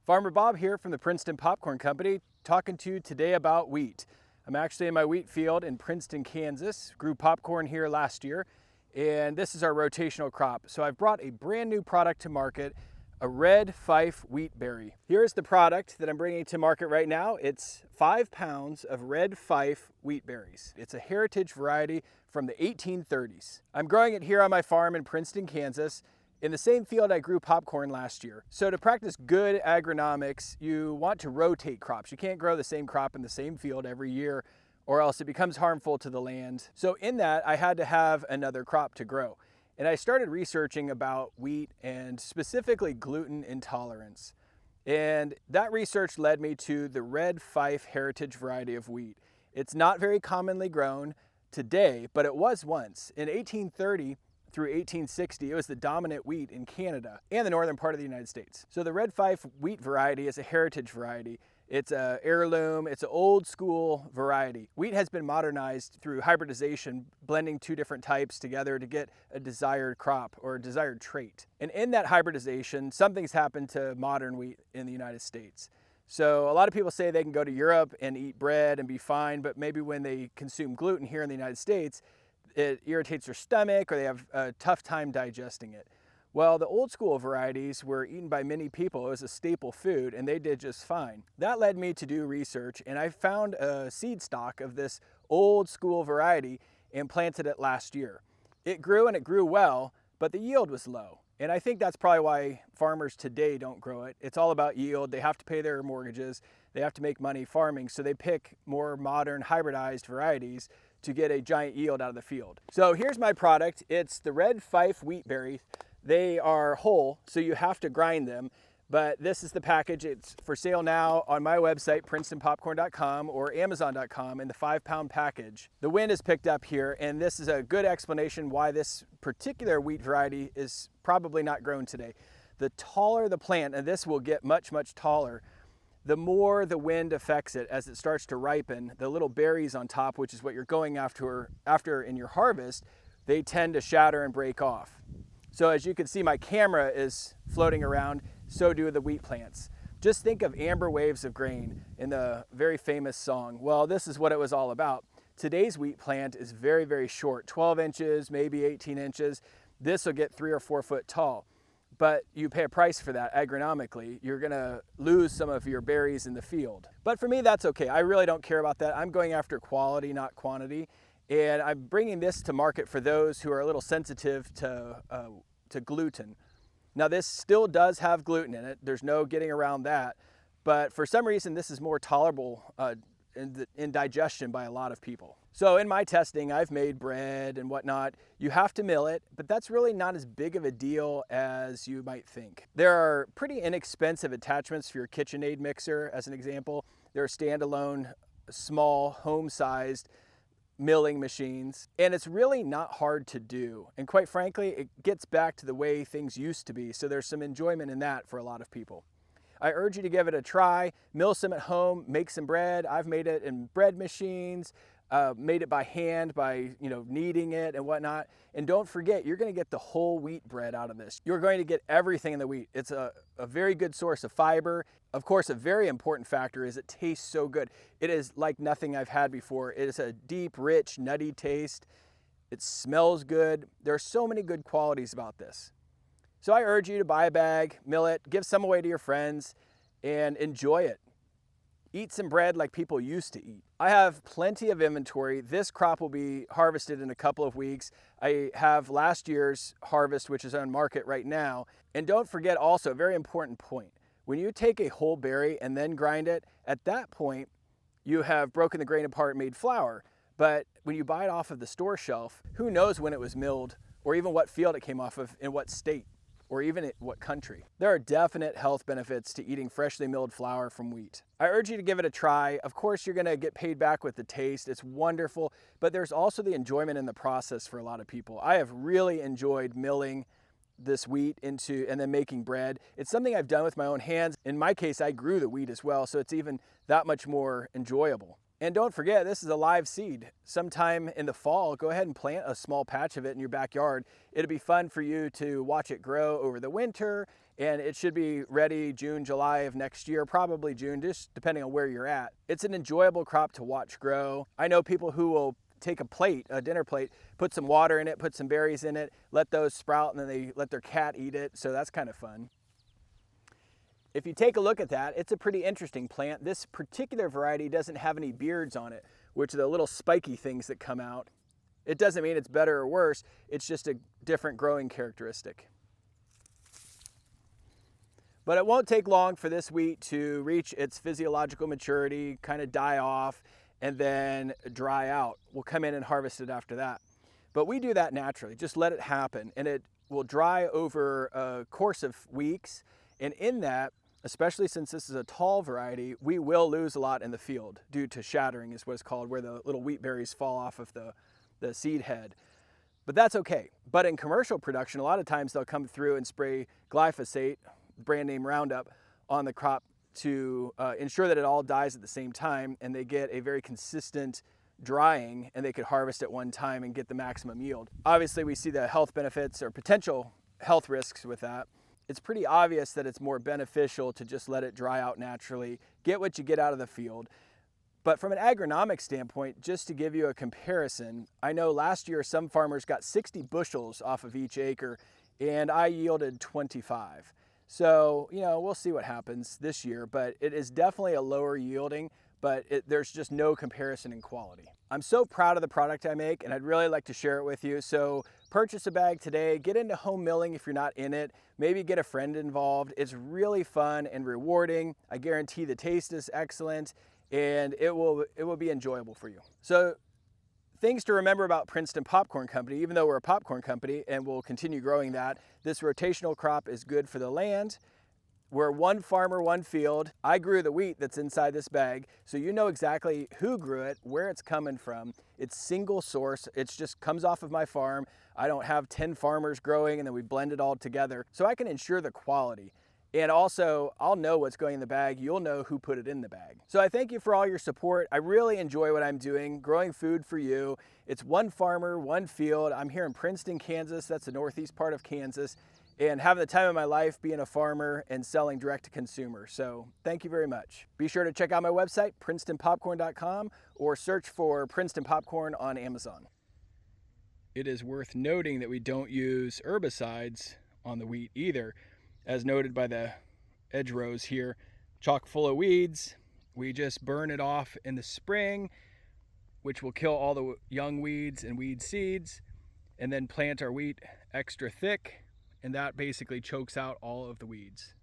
Farmer Bob here from the Princeton Popcorn Company, talking to you today about wheat. I'm actually in my wheat field in Princeton, Kansas. Grew popcorn here last year, and this is our rotational crop. So I've brought a brand new product to market, a Red Fife Wheat Berry. Here's the product that I'm bringing to market right now. It's 5 pounds of Red Fife Wheat Berries. It's a heritage variety from the 1830s. I'm growing it here on my farm in Princeton, Kansas, in the same field I grew popcorn last year. So to practice good agronomics, you want to rotate crops. You can't grow the same crop in the same field every year, or else it becomes harmful to the land. So in that, I had to have another crop to grow. And I started researching about wheat and specifically gluten intolerance. And that research led me to the Red Fife heritage variety of wheat. It's not very commonly grown today, but it was once. In 1830 through 1860, it was the dominant wheat in Canada and the northern part of the United States. So the Red Fife wheat variety is a heritage variety. It's a heirloom, it's an old school variety. Wheat has been modernized through hybridization, blending two different types together to get a desired crop or a desired trait. And in that hybridization, something's happened to modern wheat in the United States. So a lot of people say they can go to Europe and eat bread and be fine, but maybe when they consume gluten here in the United States, it irritates their stomach or they have a tough time digesting it. Well, the old school varieties were eaten by many people. It was a staple food and they did just fine. That led me to do research, and I found a seed stock of this old school variety and planted it last year. It grew and it grew well, but the yield was low. And I think that's probably why farmers today don't grow it. It's all about yield. They have to pay their mortgages. They have to make money farming. So they pick more modern hybridized varieties to get a giant yield out of the field. So here's my product. It's the Red Fife Wheat Berries. They are whole, so you have to grind them. But this is the package. It's for sale now on my website, princetonpopcorn.com or amazon.com in the 5-pound package. The wind is picked up here, and this is a good explanation why this particular wheat variety is probably not grown today. The taller the plant, and this will get much, much taller, the more the wind affects it as it starts to ripen. The little berries on top, which is what you're going after in your harvest, they tend to shatter and break off. So as you can see, my camera is floating around, so do the wheat plants. Just think of amber waves of grain in the very famous song. Well, this is what it was all about. Today's wheat plant is very, very short, 12 inches, maybe 18 inches. This will get 3 or 4 foot tall, but you pay a price for that agronomically. You're gonna lose some of your berries in the field. But for me, that's okay. I really don't care about that. I'm going after quality, not quantity. And I'm bringing this to market for those who are a little sensitive to gluten. Now this still does have gluten in it. There's no getting around that. But for some reason, this is more tolerable in digestion by a lot of people. So in my testing, I've made bread and whatnot. You have to mill it, but that's really not as big of a deal as you might think. There are pretty inexpensive attachments for your KitchenAid mixer, as an example. There are standalone, small, home-sized milling machines, and it's really not hard to do. And quite frankly, it gets back to the way things used to be, so there's some enjoyment in that for a lot of people. I urge you to give it a try. Mill some at home, make some bread. I've made it in bread machines, made it by hand by kneading it and whatnot. And don't forget, you're going to get the whole wheat bread out of this. You're going to get everything in the wheat. It's a very good source of fiber. Of course, a very important factor is it tastes so good. It is like nothing I've had before. It is a deep, rich, nutty taste. It smells good. There are so many good qualities about this. So I urge you to buy a bag, mill it, give some away to your friends, and enjoy it. Eat some bread like people used to eat. I have plenty of inventory. This crop will be harvested in a couple of weeks. I have last year's harvest, which is on market right now. And don't forget also, a very important point, when you take a whole berry and then grind it, at that point, you have broken the grain apart and made flour. But when you buy it off of the store shelf, who knows when it was milled or even what field it came off of in what state, or even in what country. There are definite health benefits to eating freshly milled flour from wheat. I urge you to give it a try. Of course, you're gonna get paid back with the taste. It's wonderful, but there's also the enjoyment in the process for a lot of people. I have really enjoyed milling this wheat and then making bread. It's something I've done with my own hands. In my case, I grew the wheat as well, so it's even that much more enjoyable. And don't forget, this is a live seed. Sometime in the fall, go ahead and plant a small patch of it in your backyard. It'll be fun for you to watch it grow over the winter and it should be ready June, July of next year, probably June, just depending on where you're at. It's an enjoyable crop to watch grow. I know people who will take a plate, a dinner plate, put some water in it, put some berries in it, let those sprout, and then they let their cat eat it, so that's kind of fun. If you take a look at that, it's a pretty interesting plant. This particular variety doesn't have any beards on it, which are the little spiky things that come out. It doesn't mean it's better or worse, it's just a different growing characteristic. But it won't take long for this wheat to reach its physiological maturity, kind of die off, and then dry out. We'll come in and harvest it after that. But we do that naturally, just let it happen, and it will dry over a course of weeks. And in that, especially since this is a tall variety, we will lose a lot in the field due to shattering, is what it's called, where the little wheat berries fall off of the seed head. But that's okay. But in commercial production, a lot of times they'll come through and spray glyphosate, brand name Roundup, on the crop to ensure that it all dies at the same time, and they get a very consistent drying, and they could harvest at one time and get the maximum yield. Obviously, we see the health benefits or potential health risks with that. It's pretty obvious that it's more beneficial to just let it dry out naturally, get what you get out of the field. But from an agronomic standpoint, just to give you a comparison, I know last year some farmers got 60 bushels off of each acre, and I yielded 25. So, we'll see what happens this year, but it is definitely a lower yielding, but there's just no comparison in quality. I'm so proud of the product I make, and I'd really like to share it with you. So purchase a bag today, get into home milling if you're not in it, maybe get a friend involved. It's really fun and rewarding. I guarantee the taste is excellent, and it will be enjoyable for you. So things to remember about Princeton Popcorn Company, even though we're a popcorn company and we'll continue growing that, this rotational crop is good for the land. We're one farmer, one field. I grew the wheat that's inside this bag, so you know exactly who grew it, where it's coming from. It's single source. It just comes off of my farm. I don't have 10 farmers growing and then we blend it all together. So I can ensure the quality. And also, I'll know what's going in the bag. You'll know who put it in the bag. So I thank you for all your support. I really enjoy what I'm doing, growing food for you. It's one farmer, one field. I'm here in Princeton, Kansas. That's the northeast part of Kansas. And having the time of my life being a farmer and selling direct to consumer. So thank you very much. Be sure to check out my website, princetonpopcorn.com, or search for Princeton Popcorn on Amazon. It is worth noting that we don't use herbicides on the wheat either. As noted by the edge rows here, chock full of weeds. We just burn it off in the spring, which will kill all the young weeds and weed seeds, and then plant our wheat extra thick, and that basically chokes out all of the weeds.